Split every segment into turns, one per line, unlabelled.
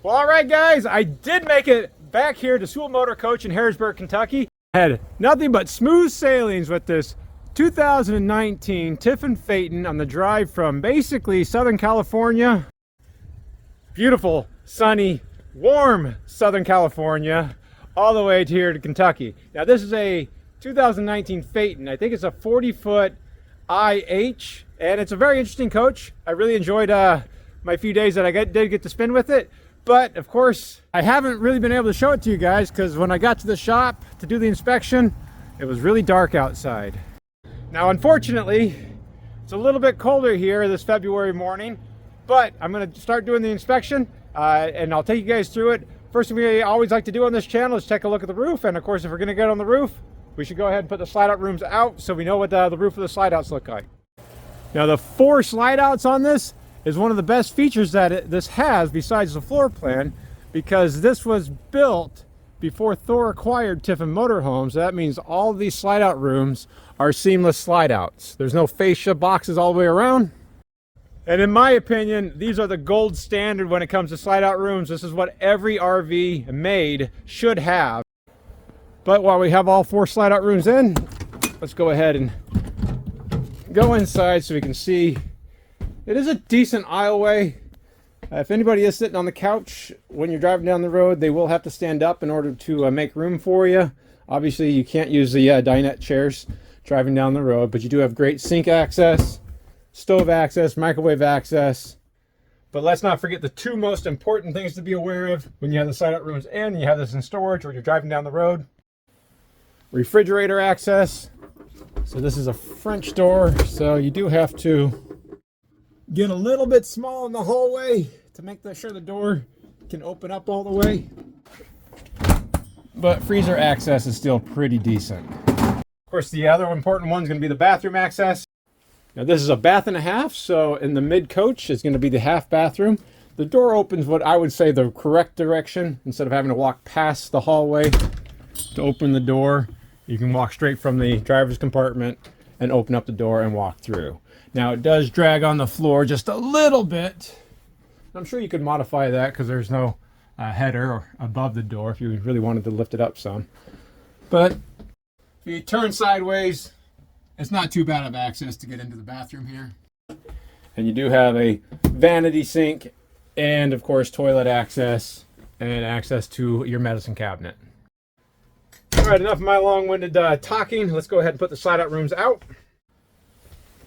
Well, all right, guys, I did make it back here to Sewell Motor Coach in Harrodsburg, Kentucky. I had nothing but smooth sailings with this 2019 Tiffin Phaeton on the drive from basically Southern California, beautiful, sunny, warm Southern California, all the way to here to Kentucky. Now, this is a 2019 Phaeton. I think it's a 40-foot IH, and it's a very interesting coach. I really enjoyed my few days that I did get to spend with it. But of course, I haven't really been able to show it to you guys because when I got to the shop to do the inspection, it was really dark outside. Now, unfortunately, it's a little bit colder here this February morning, but I'm going to start doing the inspection and I'll take you guys through it. First thing we always like to do on this channel is take a look at the roof. And of course, if we're going to get on the roof, we should go ahead and put the slide out rooms out so we know what the roof of the slide outs look like. Now, the 4 slide outs on this is one of the best features that this has besides the floor plan, because this was built before Thor acquired Tiffin Motorhome. So that means all these slide out rooms are seamless slide outs. There's no fascia boxes all the way around. And in my opinion, these are the gold standard when it comes to slide out rooms. This is what every RV made should have. But while we have all 4 slide out rooms in, let's go ahead and go inside so we can see. It is a decent aisleway. If anybody is sitting on the couch when you're driving down the road, they will have to stand up in order to make room for you. Obviously, you can't use the dinette chairs driving down the road, but you do have great sink access, stove access, microwave access. But let's not forget the 2 most important things to be aware of when you have the slide out rooms in, you have this in storage or you're driving down the road. Refrigerator access. So this is a French door, so you do have to get a little bit small in the hallway to make sure the door can open up all the way. But freezer access is still pretty decent. Of course, the other important one is going to be the bathroom access. Now, this is a bath and a half, so in the mid coach is going to be the half bathroom. The door opens what I would say the correct direction. Instead of having to walk past the hallway to open the door, you can walk straight from the driver's compartment and open up the door and walk through. Now, it does drag on the floor just a little bit. I'm sure you could modify that because there's no header above the door if you really wanted to lift it up some. But if you turn sideways, it's not too bad of access to get into the bathroom here. And you do have a vanity sink and, of course, toilet access and access to your medicine cabinet. All right, enough of my long-winded talking. Let's go ahead and put the slide-out rooms out.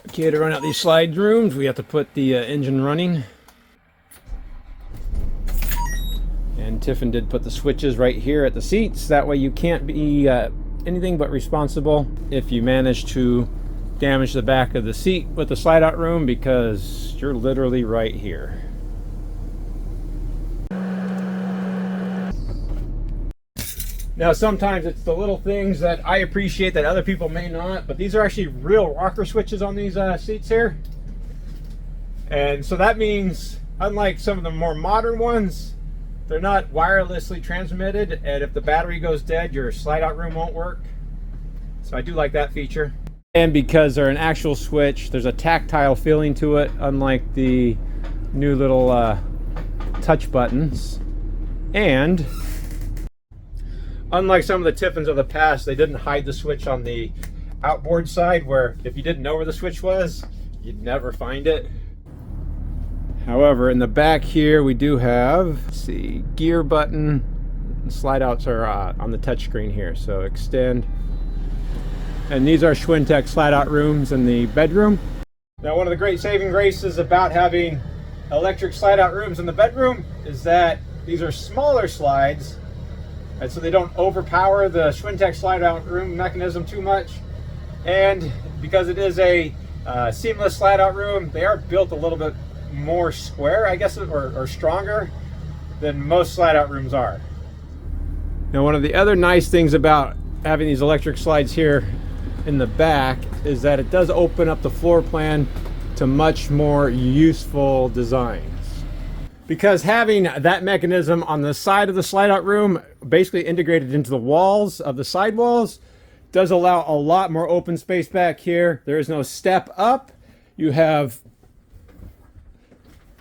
Okay, to run out these slide rooms, we have to put the engine running. And Tiffin did put the switches right here at the seats. That way you can't be anything but responsible if you manage to damage the back of the seat with the slide out room, because you're literally right here. Now, sometimes it's the little things that I appreciate that other people may not, but these are actually real rocker switches on these seats here. And so that means, unlike some of the more modern ones, they're not wirelessly transmitted, and if the battery goes dead, your slide out room won't work. So I do like that feature. And because they're an actual switch, there's a tactile feeling to it, unlike the new little touch buttons. And unlike some of the Tiffins of the past, they didn't hide the switch on the outboard side, where if you didn't know where the switch was, you'd never find it. However, in the back here, we do have, let's see, gear button. Slide outs are on the touch screen here, so extend. And these are Schwintek slide out rooms in the bedroom. Now, one of the great saving graces about having electric slide out rooms in the bedroom is that these are smaller slides, and so they don't overpower the Schwintek slide out room mechanism too much. And because it is a seamless slide out room, they are built a little bit more square, I guess, or stronger than most slide out rooms are. Now, one of the other nice things about having these electric slides here in the back is that it does open up the floor plan to much more useful designs. Because having that mechanism on the side of the slide out room basically integrated into the walls of the sidewalls does allow a lot more open space back here. There is no step up. You have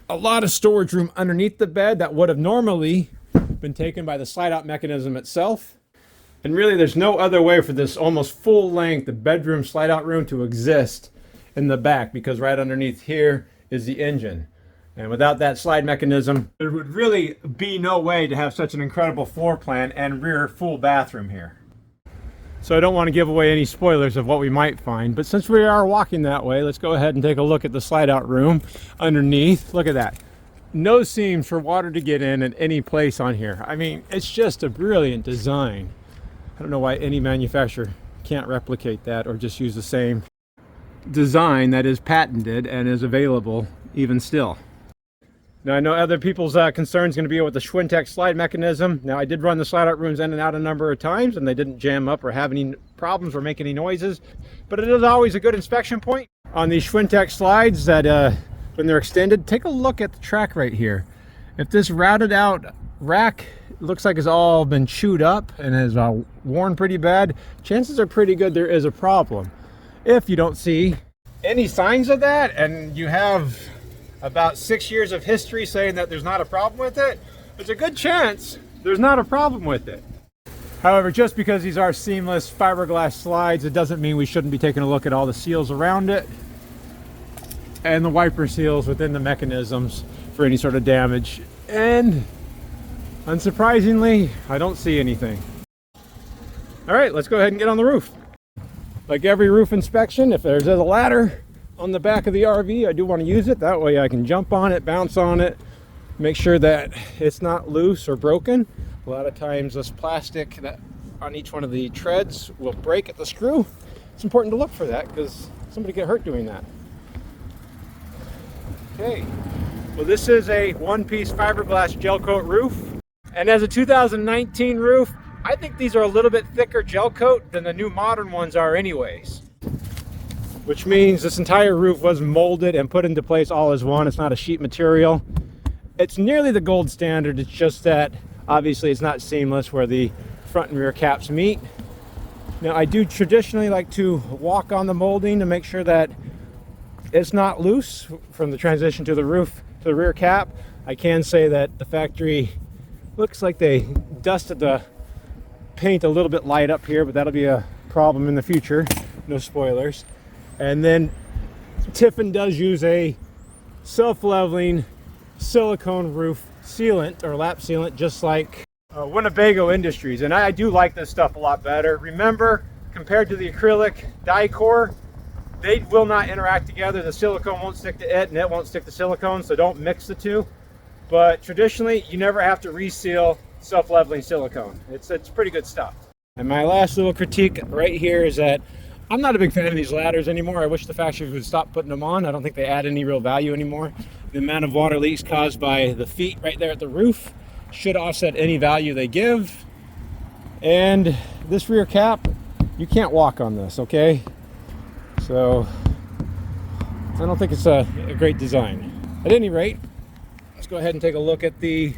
a lot of storage room underneath the bed that would have normally been taken by the slide out mechanism itself. And really there's no other way for this almost full length bedroom slide out room to exist in the back, because right underneath here is the engine. And without that slide mechanism, there would really be no way to have such an incredible floor plan and rear full bathroom here. So I don't want to give away any spoilers of what we might find, but since we are walking that way, let's go ahead and take a look at the slide out room underneath. Look at that. No seams for water to get in at any place on here. I mean, it's just a brilliant design. I don't know why any manufacturer can't replicate that or just use the same design that is patented and is available even still. Now I know other people's concern is going to be with the Schwintek slide mechanism. Now I did run the slide out rooms in and out a number of times and they didn't jam up or have any problems or make any noises. But it is always a good inspection point on these Schwintek slides that when they're extended. Take a look at the track right here. If this routed out rack looks like it's all been chewed up and is worn pretty bad, chances are pretty good there is a problem. If you don't see any signs of that and you have about 6 years of history saying that there's not a problem with it, there's a good chance there's not a problem with it. However, just because these are seamless fiberglass slides, it doesn't mean we shouldn't be taking a look at all the seals around it and the wiper seals within the mechanisms for any sort of damage. And unsurprisingly, I don't see anything. All right, let's go ahead and get on the roof. Like every roof inspection, if there's a ladder on the back of the RV, I do want to use it. That way I can jump on it, bounce on it, make sure that it's not loose or broken. A lot of times this plastic that on each one of the treads will break at the screw. It's important to look for that because somebody get hurt doing that. Okay, well this is a one-piece fiberglass gel coat roof. And as a 2019 roof, I think these are a little bit thicker gel coat than the new modern ones are anyways. Which means this entire roof was molded and put into place all as one. It's not a sheet material. It's nearly the gold standard. It's just that obviously it's not seamless where the front and rear caps meet. Now I do traditionally like to walk on the molding to make sure that it's not loose from the transition to the roof to the rear cap. I can say that the factory looks like they dusted the paint a little bit light up here, but that'll be a problem in the future. No spoilers. And then Tiffin does use a self-leveling silicone roof sealant or lap sealant, just like Winnebago Industries. And I do like this stuff a lot better. Remember, compared to the acrylic Dicor, they will not interact together. The silicone won't stick to it and it won't stick to silicone, so don't mix the two. But traditionally, you never have to reseal self-leveling silicone. It's pretty good stuff. And my last little critique right here is that I'm not a big fan of these ladders anymore. I wish the factory would stop putting them on. I don't think they add any real value anymore. The amount of water leaks caused by the feet right there at the roof should offset any value they give. And this rear cap, you can't walk on this, okay? So I don't think it's a great design. At any rate, let's go ahead and take a look at the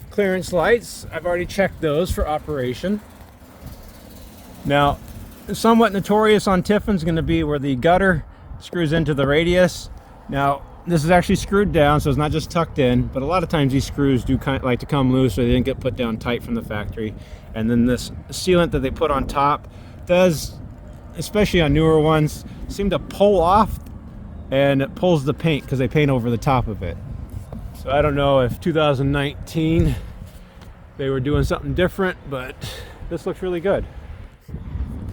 clearance lights. I've already checked those for operation. Now, somewhat notorious on Tiffin's going to be where the gutter screws into the radius. Now, this is actually screwed down, so it's not just tucked in, but a lot of times these screws do kind of like to come loose, so they didn't get put down tight from the factory. And then this sealant that they put on top does, especially on newer ones, seem to pull off, and it pulls the paint because they paint over the top of it. So I don't know if 2019 they were doing something different, but this looks really good.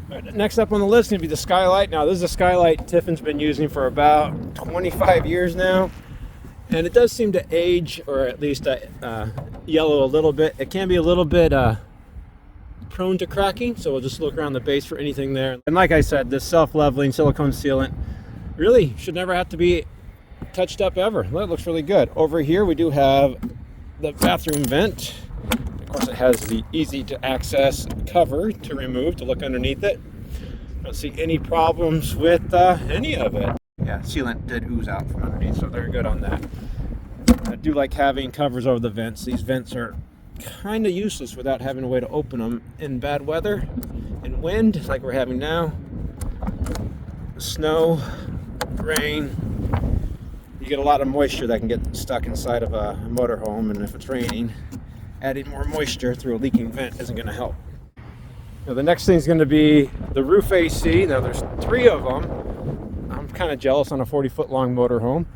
Right, next up on the list is going to be the skylight. Now this is a skylight Tiffin's been using for about 25 years now, and it does seem to age, or at least yellow a little bit. It can be a little bit prone to cracking, so we'll just look around the base for anything there. And like I said, this self-leveling silicone sealant really should never have to be touched up ever. That looks really good. Over here we do have the bathroom vent. Of course, it has the easy to access cover to remove to look underneath it. Don't see any problems with any of it. Yeah, sealant did ooze out from underneath, so they're good on that. I do like having covers over the vents. These vents are kind of useless without having a way to open them in bad weather and wind like we're having now. Snow, rain, you get a lot of moisture that can get stuck inside of a motorhome, and if it's raining, adding more moisture through a leaking vent isn't going to help. Now, the next thing is going to be the roof AC. Now there's 3 of them. I'm kind of jealous on a 40-foot long motorhome.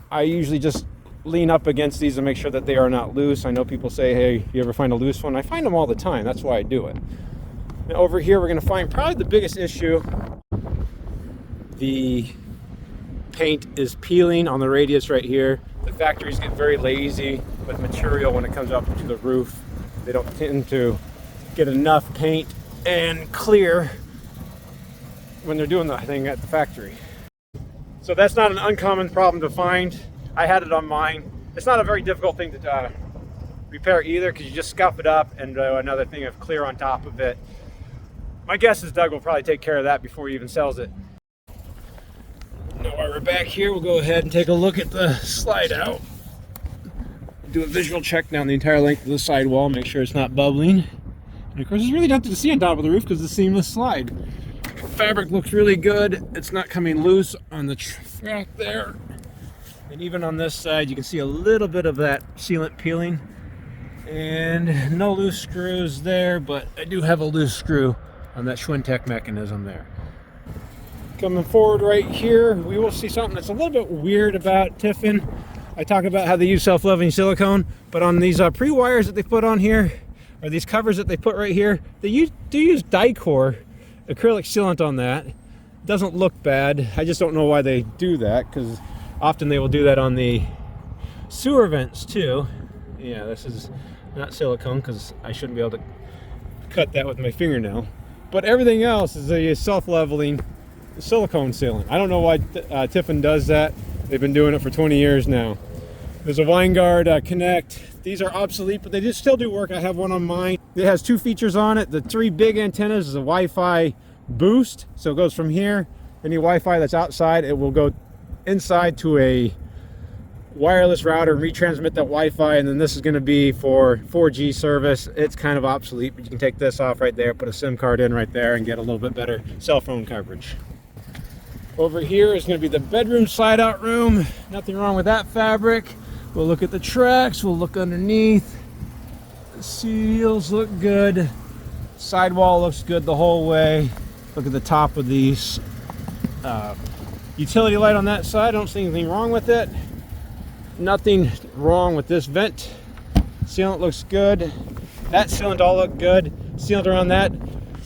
I usually just lean up against these and make sure that they are not loose. I know people say, hey, you ever find a loose one? I find them all the time. That's why I do it. Now over here, we're going to find probably the biggest issue. The paint is peeling on the radius right here. The factories get very lazy with material when it comes up to the roof. They don't tend to get enough paint and clear when they're doing the thing at the factory. So that's not an uncommon problem to find. I had it on mine. It's not a very difficult thing to repair either, because you just scuff it up and another thing of clear on top of it. My guess is Doug will probably take care of that before he even sells it. Now while we're back here, we'll go ahead and take a look at the slide out. Do a visual check down the entire length of the sidewall, make sure it's not bubbling. And of course, there's really nothing to see on top of the roof because it's a seamless slide. Fabric looks really good. It's not coming loose on the track there. And even on this side, you can see a little bit of that sealant peeling. And no loose screws there, but I do have a loose screw on that Schwintek mechanism there. Coming forward right here, we will see something that's a little bit weird about Tiffin. I talk about how they use self-leveling silicone, but on these pre-wires that they put on here, or these covers that they put right here, they do use Dicor acrylic sealant on that. Doesn't look bad. I just don't know why they do that, because often they will do that on the sewer vents too. Yeah, this is not silicone because I shouldn't be able to cut that with my fingernail. But everything else is a self-leveling silicone sealant. I don't know why Tiffin does that. They've been doing it for 20 years now. There's a Winegard Connect. These are obsolete, but they just still do work. I have one on mine. It has 2 features on it. The 3 big antennas is a Wi-Fi boost. So it goes from here, any Wi-Fi that's outside, it will go inside to a wireless router and retransmit that Wi-Fi, and then this is going to be for 4G service. It's kind of obsolete, but you can take this off right there, put a SIM card in right there, and get a little bit better cell phone coverage. Over here is going to be the bedroom slide-out room. Nothing wrong with that fabric. We'll look at the tracks. We'll look underneath. The seals look good. Sidewall looks good the whole way. Look at the top of these. Utility light on that side. I don't see anything wrong with it. Nothing wrong with this vent. Sealant looks good. That sealant all look good. Sealant around that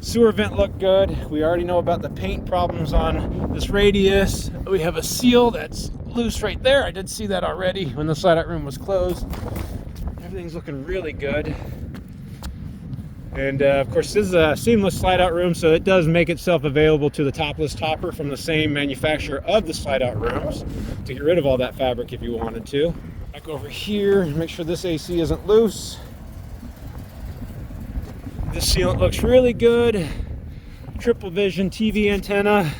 sewer vent look good. We already know about the paint problems on this radius. We have a seal that's loose right there. I did see that already when the slide-out room was closed. Everything's looking really good. And of course, this is a seamless slide-out room, so it does make itself available to the topless topper from the same manufacturer of the slide-out rooms to get rid of all that fabric if you wanted to. Back over here, make sure this AC isn't loose. This sealant looks really good. Triple vision TV antenna.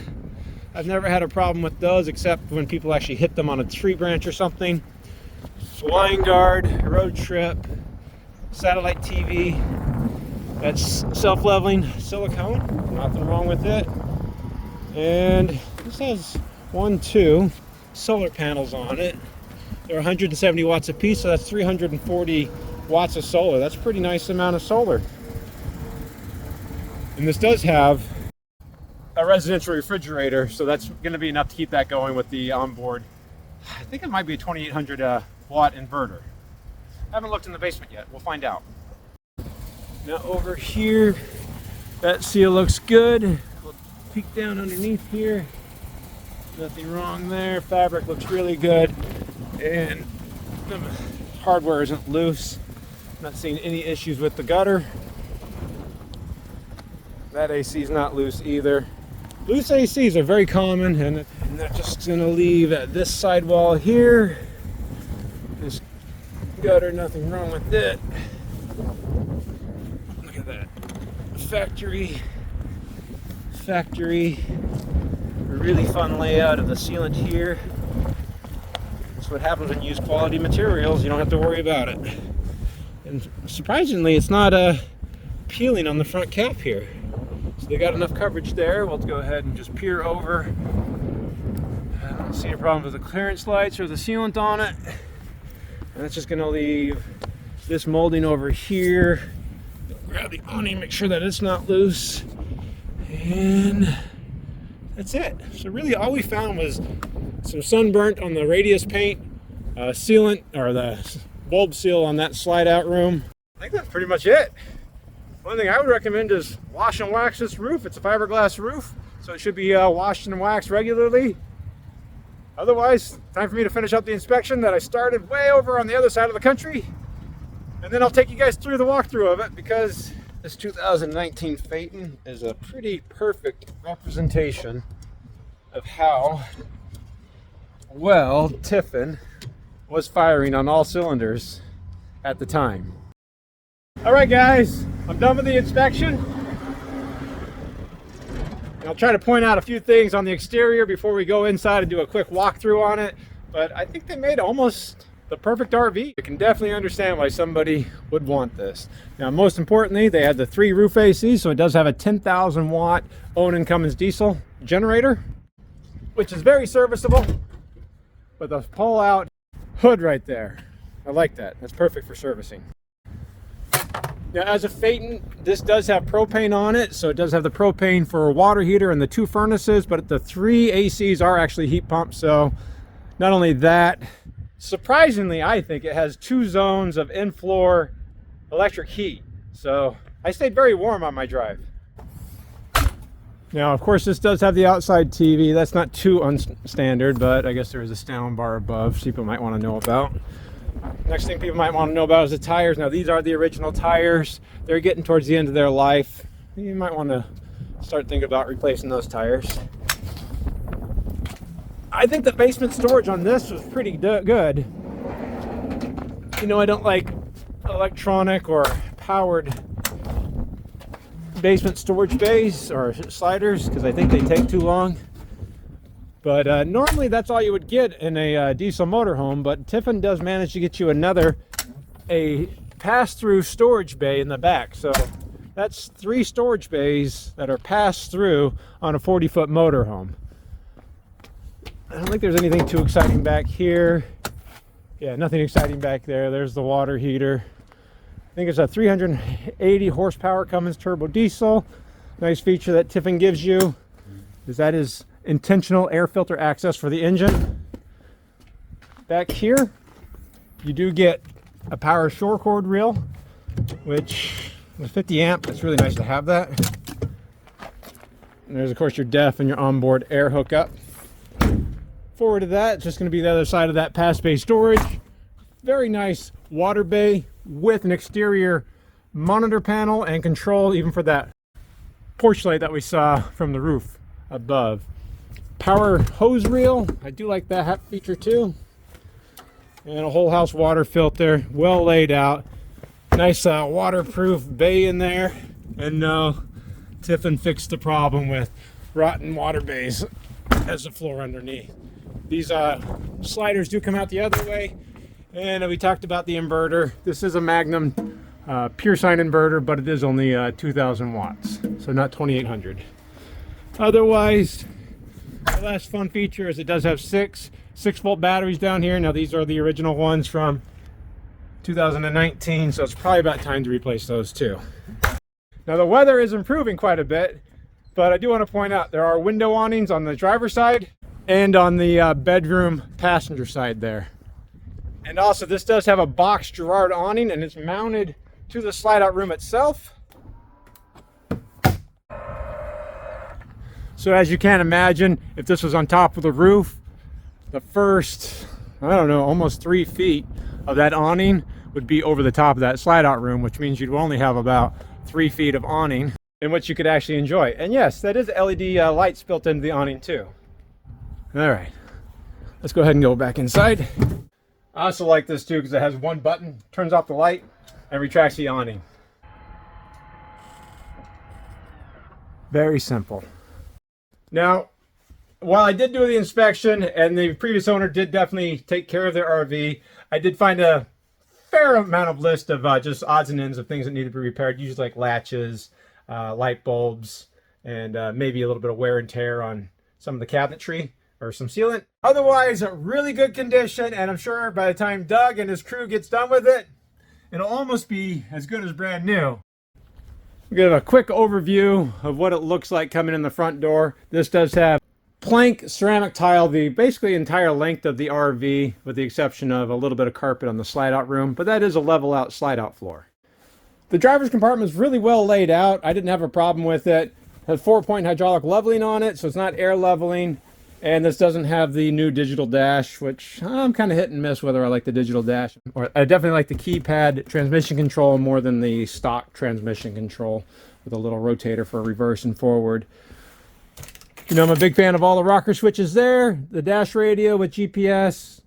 I've never had a problem with those except when people actually hit them on a tree branch or something. Winegard, road trip, satellite TV. That's self-leveling silicone. Nothing wrong with it. And this has 2 solar panels on it. They're 170 watts a piece, so that's 340 watts of solar. That's a pretty nice amount of solar. And this does have a residential refrigerator, so that's going to be enough to keep that going with the onboard. I think it might be a 2800 watt inverter. I haven't looked in the basement yet. We'll find out. Now over here, that seal looks good. We'll peek down underneath here. Nothing wrong there. Fabric looks really good. And the hardware isn't loose. I'm not seeing any issues with the gutter. That AC is not loose either. Loose ACs are very common, and they're just going to leave at this sidewall here. This gutter, nothing wrong with it. Look at that. Factory. A really fun layout of the sealant here. That's what happens when you use quality materials. You don't have to worry about it. And surprisingly, it's not peeling on the front cap here. So they got enough coverage there. We'll go ahead and just peer over. See any problems with the clearance lights or the sealant on it. And that's just going to leave this molding over here. Grab the awning, make sure that it's not loose. And that's it. So really all we found was some sunburnt on the radius paint, sealant, or the bulb seal on that slide out room. I think that's pretty much it. One thing I would recommend is wash and wax this roof. It's a fiberglass roof, so it should be washed and waxed regularly. Otherwise, time for me to finish up the inspection that I started way over on the other side of the country. And then I'll take you guys through the walkthrough of it, because this 2019 Phaeton is a pretty perfect representation of how well Tiffin was firing on all cylinders at the time. All right, guys, I'm done with the inspection. And I'll try to point out a few things on the exterior before we go inside and do a quick walkthrough on it. But I think they made almost the perfect RV. You can definitely understand why somebody would want this. Now, most importantly, they had the 3 roof ACs, so it does have a 10,000 watt Owen & Cummins diesel generator, which is very serviceable. With a pull-out hood right there. I like that. That's perfect for servicing. Now, as a Phaeton, this does have propane on it, so it does have the propane for a water heater and the 2 furnaces, but the 3 ACs are actually heat pumps. So not only that, surprisingly, I think it has 2 zones of in-floor electric heat. So I stayed very warm on my drive. Now, of course, this does have the outside TV. That's not too unstandard, but I guess there is a sound bar above, so people might want to know about. Next thing people might want to know about is the tires. Now, these are the original tires. They're getting towards the end of their life. You might want to start thinking about replacing those tires. I think the basement storage on this was pretty good. You know, I don't like electronic or powered basement storage bays or sliders because I think they take too long. But normally that's all you would get in a diesel motorhome, but Tiffin does manage to get you a pass-through storage bay in the back. So that's 3 storage bays that are passed through on a 40-foot motorhome. I don't think there's anything too exciting back here. Yeah, nothing exciting back there. There's the water heater. I think it's a 380 horsepower Cummins turbo diesel. Nice feature that Tiffin gives you is that is intentional air filter access for the engine. Back here, you do get a power shore cord reel, which with 50 amp, it's really nice to have that. And there's of course your DEF and your onboard air hookup. Forward to that, it's just going to be the other side of that pass bay storage. Very nice water bay with an exterior monitor panel and control even for that porch light that we saw from the roof above. Power hose reel, I do like that feature too. And a whole house water filter, well laid out. Nice waterproof bay in there. And no, Tiffin fixed the problem with rotten water bays as the floor underneath. These sliders do come out the other way. And we talked about the inverter. This is a Magnum pure sine inverter, but it is only 2,000 watts, so not 2,800. Otherwise, the last fun feature is it does have 6-volt batteries down here. Now these are the original ones from 2019, so it's probably about time to replace those too. Now the weather is improving quite a bit, but I do want to point out there are window awnings on the driver's side and on the bedroom passenger side there. And also this does have a box Girard awning and it's mounted to the slide out room itself. So as you can imagine, if this was on top of the roof, the first, I don't know, almost 3 feet of that awning would be over the top of that slide out room, which means you'd only have about 3 feet of awning in which you could actually enjoy. And yes, that is LED lights built into the awning too. All right, let's go ahead and go back inside. I also like this too because it has one button, turns off the light and retracts the awning. Very simple. Now, while I did do the inspection and the previous owner did definitely take care of their RV, I did find a fair amount of list of just odds and ends of things that need to be repaired, usually like latches, light bulbs, and maybe a little bit of wear and tear on some of the cabinetry. or some sealant. Otherwise, really good condition, and I'm sure by the time Doug and his crew gets done with it, it'll almost be as good as brand new. We'll give a quick overview of what it looks like coming in the front door. This does have plank ceramic tile the basically entire length of the RV, with the exception of a little bit of carpet on the slide out room, but that is a level out slide out floor. The driver's compartment is really well laid out. I didn't have a problem with it. It has 4-point hydraulic leveling on it, so it's not air leveling. And this doesn't have the new digital dash, which I'm kind of hit and miss whether I like the digital dash. Or I definitely like the keypad transmission control more than the stock transmission control with a little rotator for reverse and forward. You know, I'm a big fan of all the rocker switches there, the dash radio with GPS.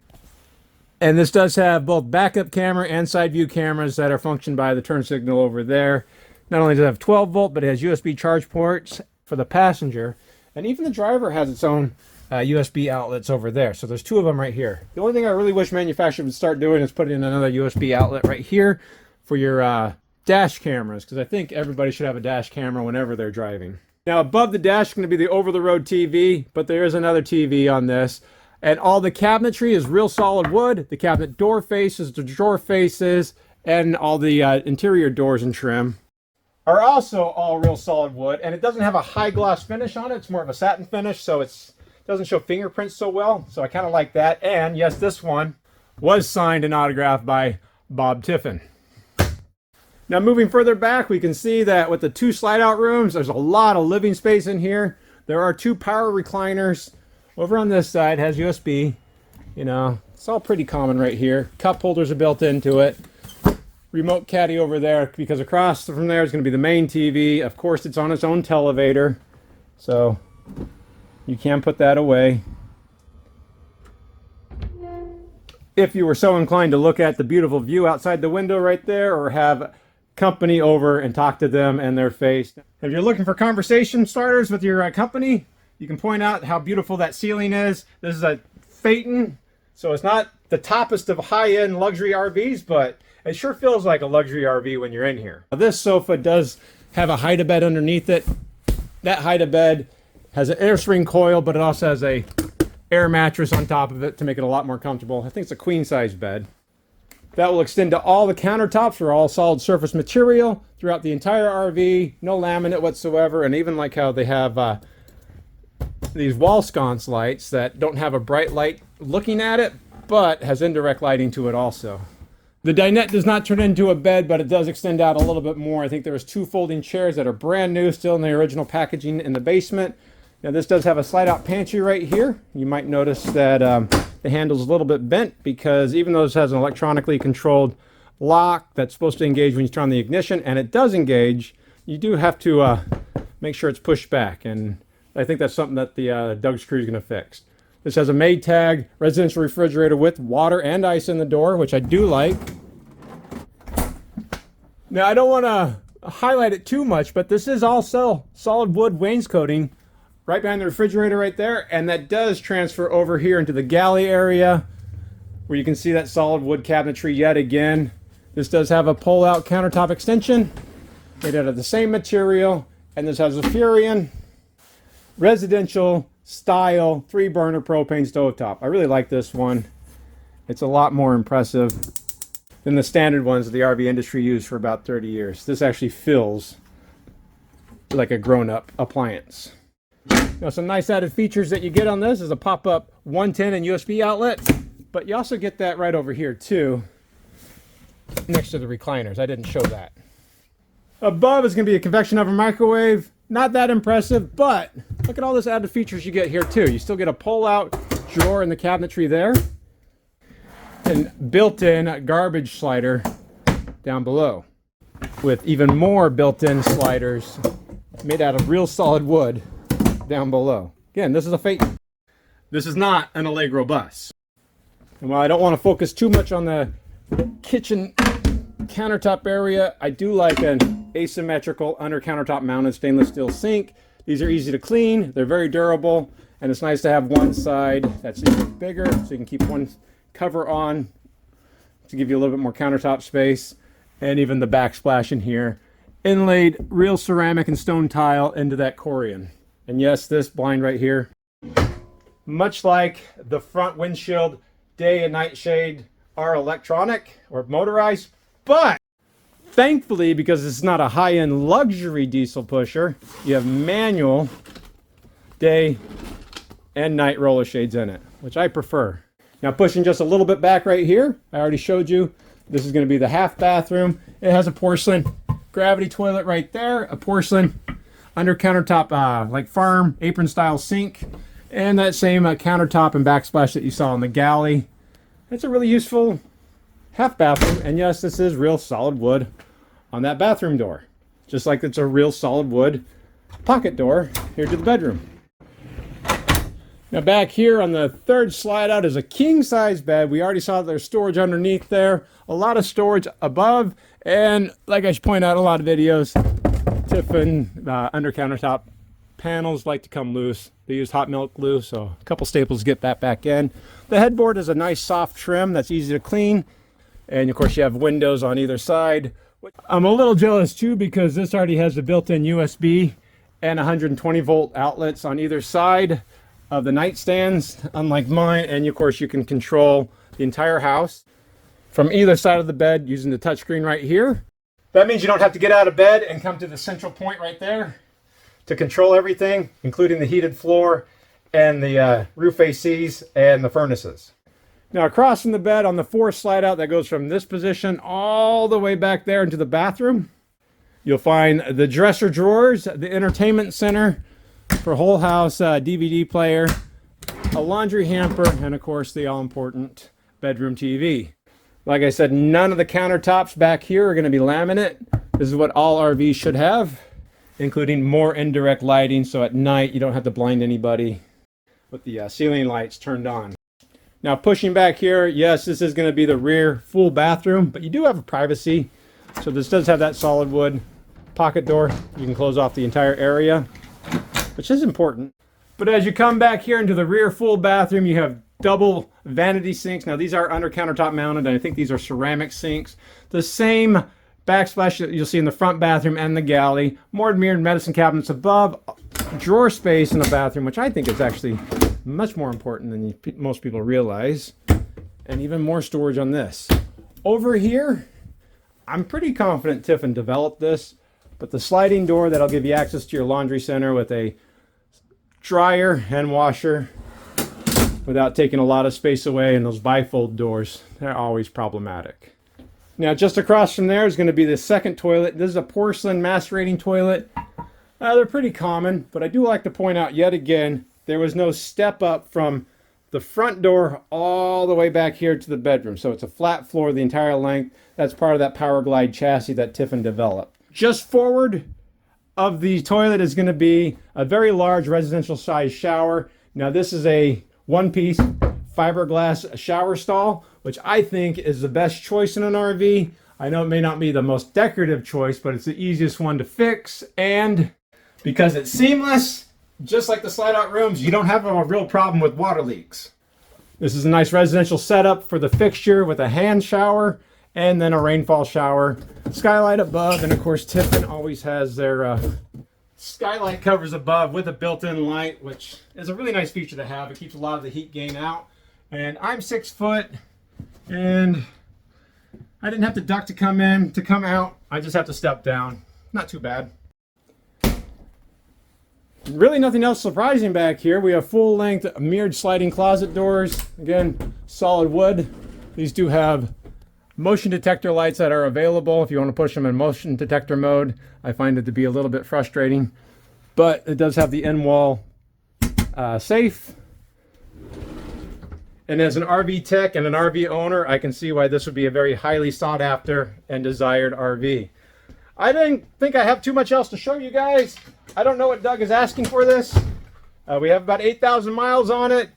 And this does have both backup camera and side view cameras that are functioned by the turn signal over there. Not only does it have 12 volt, but it has USB charge ports for the passenger. And even the driver has its own USB outlets over there. So there's 2 of them right here. The only thing I really wish manufacturers would start doing is putting in another USB outlet right here for your dash cameras, because I think everybody should have a dash camera whenever they're driving. Now above the dash is going to be the over-the-road TV, but there is another TV on this. And all the cabinetry is real solid wood. The cabinet door faces, the drawer faces, and all the interior doors and trim are also all real solid wood. And it doesn't have a high gloss finish on it. It's more of a satin finish, so it doesn't show fingerprints so well. So I kind of like that. And yes, this one was signed and autographed by Bob Tiffin. Now moving further back, we can see that with the 2 slide out rooms, there's a lot of living space in here. There are 2 power recliners. Over on this side has USB. You know, it's all pretty common right here. Cup holders are built into it. Remote caddy over there, because across from there is going to be the main TV. Of course, it's on its own televator, so you can put that away. If you were so inclined to look at the beautiful view outside the window right there, or have company over and talk to them and their face. If you're looking for conversation starters with your company, you can point out how beautiful that ceiling is. This is a Phaeton, so it's not the toppest of high-end luxury RVs, but it sure feels like a luxury RV when you're in here. Now, this sofa does have a hide-a-bed underneath it. That hide-a-bed has an air spring coil, but it also has a air mattress on top of it to make it a lot more comfortable. I think it's a queen-size bed. That will extend to all the countertops, are all solid surface material throughout the entire RV, no laminate whatsoever, and even like how they have these wall sconce lights that don't have a bright light looking at it, but has indirect lighting to it also. The dinette does not turn into a bed, but it does extend out a little bit more. I think there was 2 folding chairs that are brand new, still in the original packaging in the basement. Now this does have a slide-out pantry right here. You might notice that the handle's a little bit bent, because even though this has an electronically controlled lock that's supposed to engage when you turn on the ignition, and it does engage, you do have to make sure it's pushed back, and I think that's something that the Doug's crew is going to fix. This has a Maytag residential refrigerator with water and ice in the door, which I do like. Now I don't want to highlight it too much, but this is also solid wood wainscoting right behind the refrigerator right there, and that does transfer over here into the galley area where you can see that solid wood cabinetry yet again. This does have a pull-out countertop extension made out of the same material, and this has a Furion residential style 3-burner propane stovetop. I really like this one. It's a lot more impressive than the standard ones that the RV industry used for about 30 years. This actually feels like a grown-up appliance. Now, some nice added features that you get on this is a pop-up 110 and USB outlet, but you also get that right over here too, next to the recliners. I didn't show that. Above is going to be a convection oven microwave. Not that impressive, but look at all those added features you get here too. You still get a pull-out drawer in the cabinetry there, and built-in garbage slider down below, with even more built-in sliders made out of real solid wood down below. Again, this is a Phaeton. This is not an Allegro bus. And while I don't want to focus too much on the kitchen countertop area, I do like an asymmetrical under countertop mounted stainless steel sink. These are easy to clean, they're very durable, and it's nice to have one side that's even bigger so you can keep one cover on to give you a little bit more countertop space. And even the backsplash in here, inlaid real ceramic and stone tile into that corian. And yes, this blind right here Much like the front windshield, day and night shade are electronic or motorized, but thankfully, because it's not a high-end luxury diesel pusher, you have manual day and night roller shades in it, which I prefer. Now pushing just a little bit back right here, I already showed you, this is going to be the half bathroom. It has a porcelain gravity toilet right there, a porcelain under countertop like farm apron style sink, and that same countertop and backsplash that you saw in the galley. It's a really useful half bathroom, and yes, this is real solid wood on that bathroom door, just like it's a real solid wood pocket door here to the bedroom. Now back here on the third slide out is a king size bed. We already saw there's storage underneath there, a lot of storage above, and like I should point out in a lot of videos, Tiffin under countertop panels like to come loose. They use hot melt glue, so a couple staples to get that back in. The headboard is a nice soft trim that's easy to clean, and of course you have windows on either side. I'm a little jealous too because this already has the built-in USB and 120 volt outlets on either side of the nightstands, unlike mine, and of course you can control the entire house from either side of the bed using the touchscreen right here. That means you don't have to get out of bed and come to the central point right there to control everything, including the heated floor and the roof ACs and the furnaces. Now across from the bed on the fourth slide out that goes from this position all the way back there into the bathroom, you'll find the dresser drawers, the entertainment center for whole house DVD player, a laundry hamper, and of course the all-important bedroom TV. Like I said, none of the countertops back here are going to be laminate. This is what all RVs should have, including more indirect lighting, so at night you don't have to blind anybody with the ceiling lights turned on. Now pushing back here, yes, this is going to be the rear full bathroom, but you do have a privacy. So this does have that solid wood pocket door. You can close off the entire area, which is important. But as you come back here into the rear full bathroom, you have double vanity sinks. Now these are under countertop mounted, and I think these are ceramic sinks. The same backsplash that you'll see in the front bathroom and the galley. More mirrored medicine cabinets above. Drawer space in the bathroom, which I think is actually much more important than most people realize. And even more storage on this. Over here, I'm pretty confident Tiffin developed this, but the sliding door that'll give you access to your laundry center with a dryer and washer without taking a lot of space away, and those bifold doors, they're always problematic. Now just across from there is going to be the second toilet. This is a porcelain macerating toilet. They're pretty common, but I do like to point out yet again, there was no step up from the front door all the way back here to the bedroom. So it's a flat floor the entire length. That's part of that Power Glide chassis that Tiffin developed. Just forward of the toilet is going to be a very large residential size shower. Now this is a one-piece fiberglass shower stall, which I think is the best choice in an RV. I know it may not be the most decorative choice, but it's the easiest one to fix, and because it's seamless, just like the slide-out rooms, you don't have a real problem with water leaks. This is a nice residential setup for the fixture with a hand shower and then a rainfall shower. Skylight above, and of course Tiffin always has their skylight covers above with a built-in light, which is a really nice feature to have. It keeps a lot of the heat gain out. And I'm 6 foot, and I didn't have to duck to come in. To come out, I just have to step down. Not too bad. Really nothing else surprising back here. We have full-length mirrored sliding closet doors. Again, solid wood. These do have motion detector lights that are available if you want to push them in motion detector mode. I find it to be a little bit frustrating, but it does have the in-wall safe. And as an RV tech and an RV owner, I can see why this would be a very highly sought after and desired RV. I didn't think I have too much else to show you guys. I don't know what Doug is asking for this. We have about 8,000 miles on it.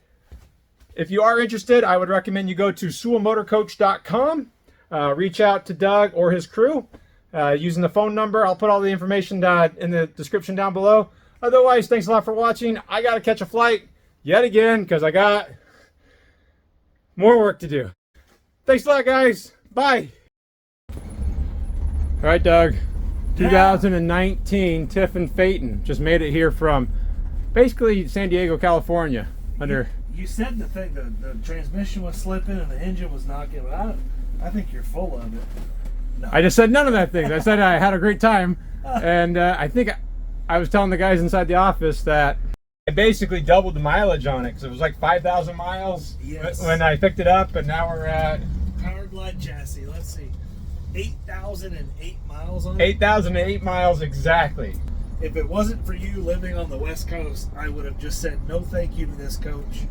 If you are interested, I would recommend you go to sewellmotorcoach.com. Reach out to Doug or his crew using the phone number. I'll put all the information in the description down below. Otherwise, thanks a lot for watching. I got to catch a flight yet again because I got more work to do. Thanks a lot, guys. Bye. All right, Doug. 2019 Tiffin Phaeton just made it here from basically San Diego, California. under.
You said the thing, the transmission was slipping and the engine was knocking, but I think you're full of it. No.
I just said none of that things. I said I had a great time, and I think I was telling the guys inside the office that I basically doubled the mileage on it because it was like 5,000 miles when I picked it up, and now we're at
powered glide chassis. Let's see, 8,008 miles on it.
8,008 miles exactly.
If it wasn't for you living on the West Coast, I would have just said no thank you to this coach.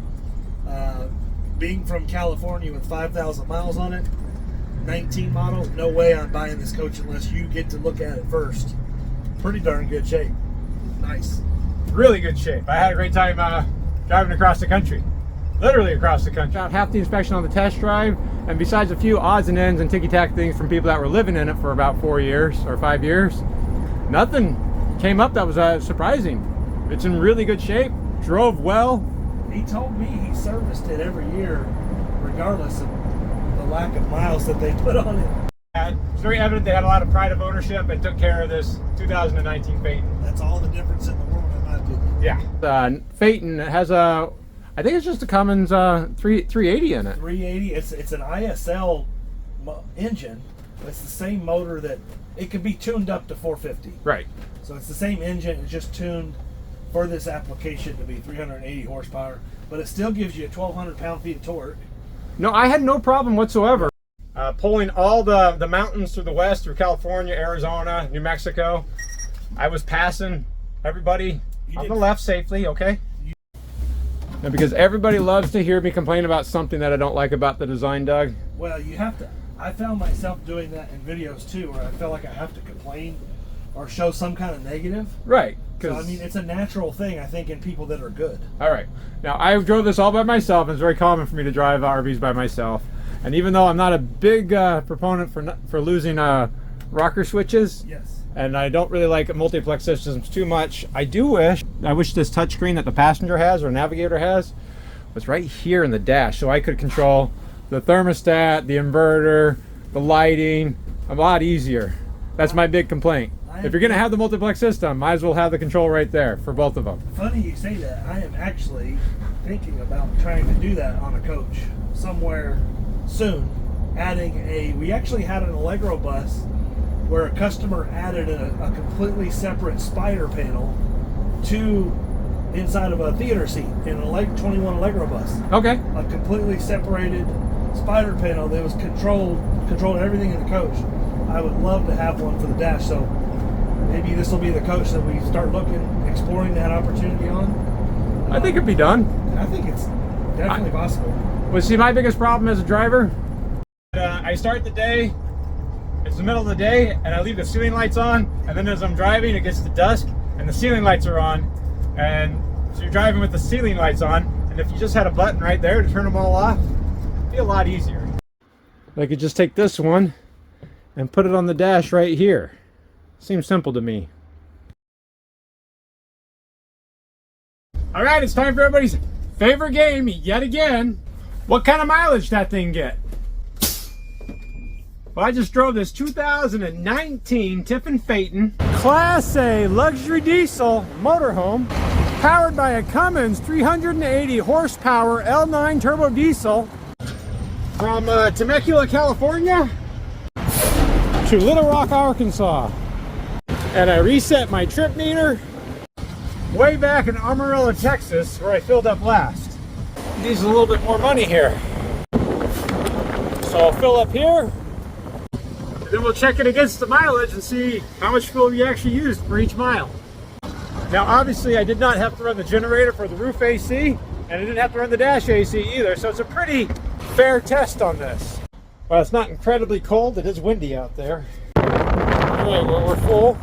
Being from California with 5,000 miles on it, 19 model, no way I'm buying this coach unless you get to look at it first. Pretty darn good shape. Nice. Really good shape. I had a great time driving across the country. Literally across the country. About half the inspection on the test drive, and besides a few odds and ends and ticky-tack things from people that were living in it for about 4 years or 5 years, nothing came up that was surprising. It's in really good shape, drove well. He told me he serviced it every year regardless of the lack of miles that they put on it.
It's very evident they had a lot of pride of ownership and took care of this 2019 Phaeton.
That's all the difference in the world, in my opinion.
Yeah. Phaeton has a, I think it's just a Cummins 380 in it.
380. It's an ISL engine. It's the same motor that it can be tuned up to 450.
Right.
So it's the same engine. It's just tuned for this application to be 380 horsepower, but it still gives you 1,200 pound-feet of torque.
No, I had no problem whatsoever. Pulling all the mountains through the west, through California, Arizona, New Mexico. I was passing everybody on the left safely, okay? And because everybody loves to hear me complain about something that I don't like about the design, Doug.
Well, you have to. I found myself doing that in videos too, where I feel like I have to complain or show some kind of negative.
Right.
So, I mean, it's a natural thing, I think, in people that are good.
All right. Now, I drove this all by myself. It's very common for me to drive RVs by myself. And even though I'm not a big proponent for losing rocker switches,
yes,
and I don't really like multiplex systems too much, I wish this touchscreen that the passenger has or navigator has was right here in the dash, so I could control the thermostat, the inverter, the lighting a lot easier. That's my big complaint. If you're going to have the multiplex system, might as well have the control right there for both of them.
Funny you say that. I am actually thinking about trying to do that on a coach somewhere soon. We actually had an Allegro bus where a customer added a completely separate spider panel to inside of a theater seat in an 21 Allegro bus.
Okay.
A completely separated spider panel that was controlled everything in the coach. I would love to have one for the dash, so maybe this will be the coach that we start exploring that opportunity on.
I think it'd be done.
I think it's definitely possible.
Well, see, my biggest problem as a driver, I start the day, it's the middle of the day, and I leave the ceiling lights on, and then as I'm driving, it gets to dusk, and the ceiling lights are on, and so you're driving with the ceiling lights on, and if you just had a button right there to turn them all off, it'd be a lot easier. I could just take this one and put it on the dash right here. Seems simple to me. All right, it's time for everybody's favorite game yet again. What kind of mileage that thing get? Well, I just drove this 2019 Tiffin Phaeton Class A luxury diesel motorhome powered by a Cummins 380 horsepower L9 turbo diesel from Temecula, California to Little Rock, Arkansas. And I reset my trip meter way back in Amarillo, Texas, where I filled up last. Needs a little bit more money here. So I'll fill up here, and then we'll check it against the mileage and see how much fuel we actually used for each mile. Now, obviously, I did not have to run the generator for the roof AC, and I didn't have to run the dash AC either, so it's a pretty fair test on this. Well, it's not incredibly cold. It is windy out there. Anyway, we're full.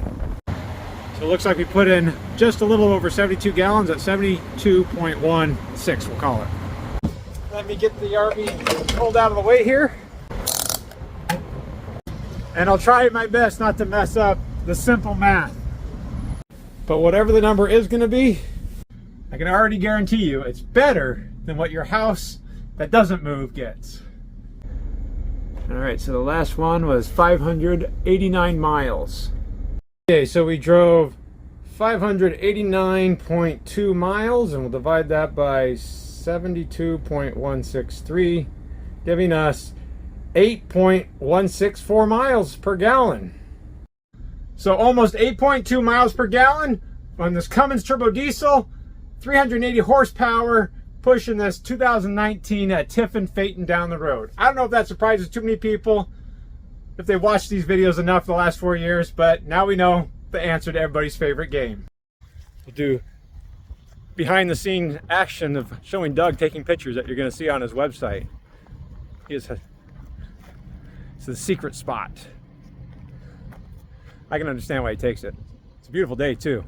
So it looks like we put in just a little over 72 gallons at 72.16, we'll call it. Let me get the RV pulled out of the way here. And I'll try my best not to mess up the simple math. But whatever the number is going to be, I can already guarantee you it's better than what your house that doesn't move gets. All right, so the last one was 589 miles. Okay, so we drove 589.2 miles, and we'll divide that by 72.163, giving us 8.164 miles per gallon. So almost 8.2 miles per gallon on this Cummins turbo diesel, 380 horsepower, pushing this 2019 Tiffin Phaeton down the road. I don't know if that surprises too many people if they watched these videos enough the last 4 years, but now we know the answer to everybody's favorite game. We'll do behind the scene action of showing Doug taking pictures that you're going to see on his website. It's the secret spot. I can understand why he takes it. It's a beautiful day too.